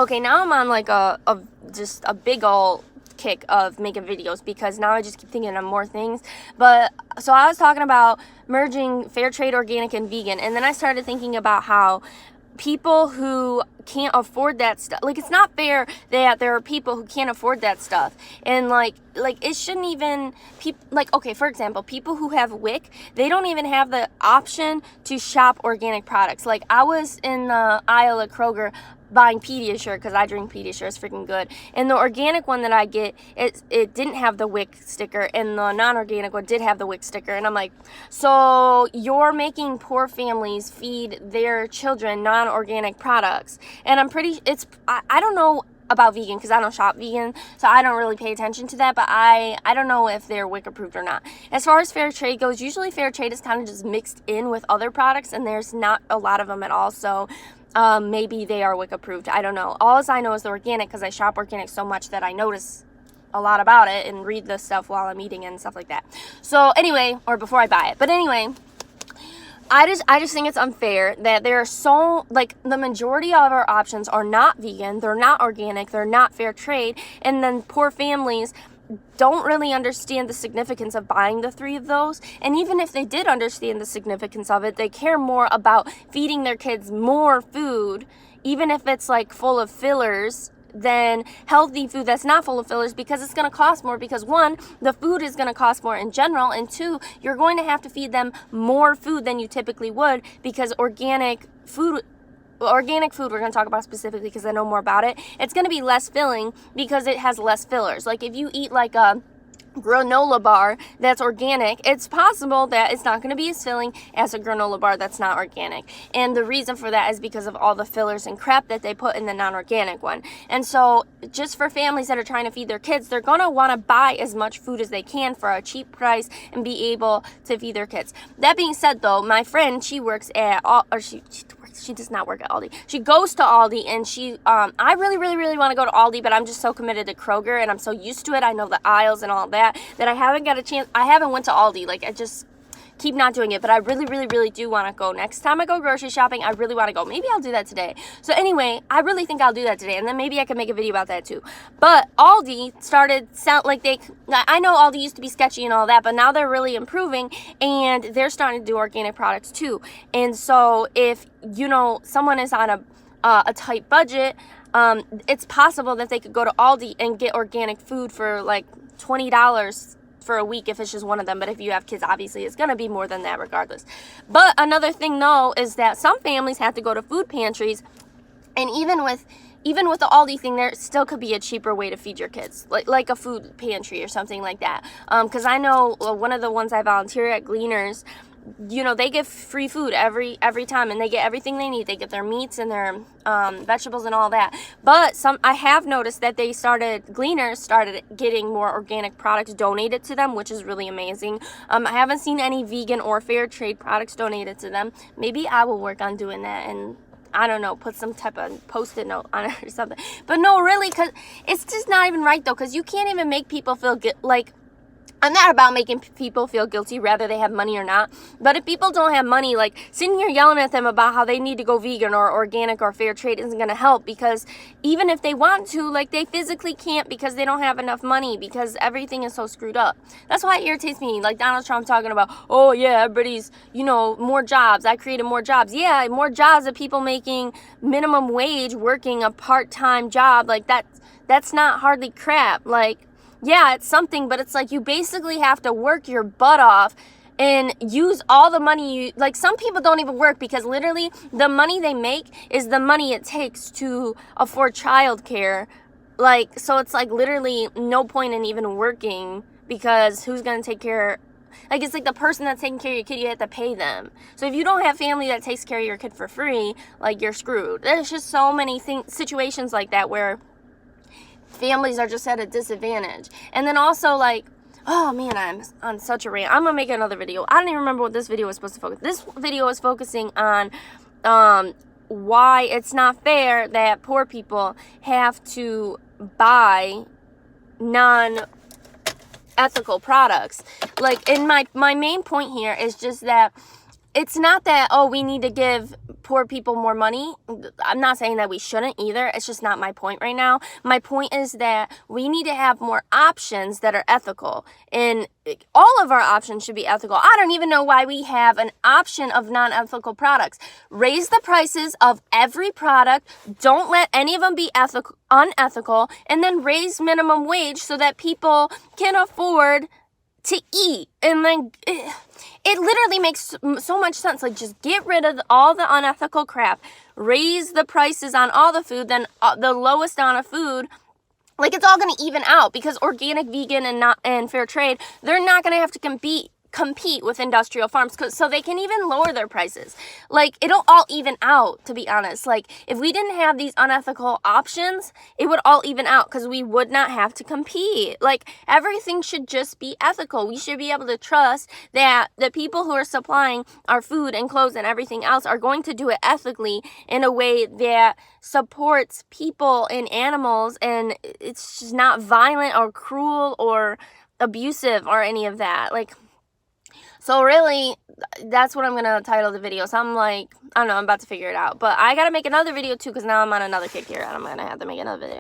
okay, now I'm on like just a big ol' kick of making videos, because now I just keep thinking of more things. But so I was talking about merging fair trade, organic, and vegan, and then I started thinking about how people who can't afford that stuff, like, it's not fair that there are people who can't afford that stuff, and like it shouldn't even, like, okay, for example, people who have WIC, they don't even have the option to shop organic products. Like, I was in the aisle at Kroger buying Pediasure, because I drink Pediasure, it's freaking good, and the organic one that I get, it didn't have the WIC sticker, and the non-organic one did have the WIC sticker. And I'm like, so you're making poor families feed their children non-organic products. And I'm pretty, I don't know about vegan, because I don't shop vegan, so I don't really pay attention to that, but I don't know if they're WIC approved or not. As far as fair trade goes, usually fair trade is kind of just mixed in with other products, and there's not a lot of them at all, so maybe they are WIC approved. I don't know. All I know is the organic, because I shop organic so much that I notice a lot about it and read the stuff while I'm eating it and stuff like that. So anyway, or before I buy it. But anyway, I just think it's unfair that there are so, like, the majority of our options are not vegan, they're not organic, they're not fair trade, and then poor families don't really understand the significance of buying the three of those. And even if they did understand the significance of it, they care more about feeding their kids more food, even if it's like full of fillers, than healthy food that's not full of fillers, because it's going to cost more, because one, the food is going to cost more in general, and two, you're going to have to feed them more food than you typically would, because organic food, we're going to talk about specifically because I know more about it, it's going to be less filling because it has less fillers. Like, if you eat like a granola bar that's organic, it's possible that it's not going to be as filling as a granola bar that's not organic. And the reason for that is because of all the fillers and crap that they put in the non-organic one. And so just for families that are trying to feed their kids, they're going to want to buy as much food as they can for a cheap price and be able to feed their kids. That being said, though, my friend, she works at she does not work at Aldi. She goes to Aldi, and I really, really, really want to go to Aldi, but I'm just so committed to Kroger, and I'm so used to it. I know the aisles and all that I haven't got a chance. I haven't went to Aldi. Like, I just keep not doing it, but I really, really, really do want to go. Next time I go grocery shopping, I really want to go. Maybe I'll do that today. So anyway, I really think I'll do that today, and then maybe I can make a video about that too. But Aldi started sound like I know Aldi used to be sketchy and all that, but now they're really improving, and they're starting to do organic products too. And so if, someone is on a tight budget, it's possible that they could go to Aldi and get organic food for like $20 for a week if it's just one of them. But if you have kids, obviously it's going to be more than that regardless. But another thing, though, is that some families have to go to food pantries, and even with the Aldi thing, there still could be a cheaper way to feed your kids, like a food pantry or something like that. Because I know one of the ones I volunteer at, Gleaners, they give free food every time, and they get everything they need. They get their meats and their vegetables and all that. But I have noticed that Gleaners started getting more organic products donated to them, which is really amazing. I haven't seen any vegan or fair trade products donated to them. Maybe I will work on doing that, and I don't know, put some type of post-it note on it or something. But no, really, because it's just not even right, though, because you can't even make people feel like, I'm not about making people feel guilty, rather they have money or not. But if people don't have money, like, sitting here yelling at them about how they need to go vegan or organic or fair trade isn't going to help, because even if they want to, like, they physically can't, because they don't have enough money, because everything is so screwed up. That's why it irritates me, like Donald Trump talking about, oh yeah, everybody's, more jobs. I created more jobs. Yeah, more jobs of people making minimum wage, working a part-time job. Like, that's not hardly crap. Like, yeah, it's something, but it's like you basically have to work your butt off and use all the money like, some people don't even work, because literally the money they make is the money it takes to afford childcare. Like, so it's like literally no point in even working, because who's going to take care? Like, it's like the person that's taking care of your kid, you have to pay them. So if you don't have family that takes care of your kid for free, like, you're screwed. There's just so many situations like that where families are just at a disadvantage. And then also, like, oh man, I'm on such a rant. I'm gonna make another video. I don't even remember what this video was supposed to focus. This video is focusing on why it's not fair that poor people have to buy non-ethical products. Like, and my main point here is just that it's not that, oh, we need to give poor people more money. I'm not saying that we shouldn't either. It's just not my point right now. My point is that we need to have more options that are ethical. And all of our options should be ethical. I don't even know why we have an option of non-ethical products. Raise the prices of every product. Don't let any of them be unethical. And then raise minimum wage so that people can afford to eat. And then it literally makes so much sense. Like, just get rid of all the unethical crap, raise the prices on all the food, then the lowest on a food. Like, it's all going to even out, because organic, vegan, and fair trade, they're not going to have to compete with industrial farms, so they can even lower their prices. Like, it'll all even out, to be honest. Like, if we didn't have these unethical options, it would all even out, because we would not have to compete. Like, everything should just be ethical. We should be able to trust that the people who are supplying our food and clothes and everything else are going to do it ethically in a way that supports people and animals, and it's just not violent or cruel or abusive or any of that. Like, so really, that's what I'm going to title the video. So I'm like, I don't know, I'm about to figure it out. But I got to make another video too, because now I'm on another kick here, and I'm going to have to make another video.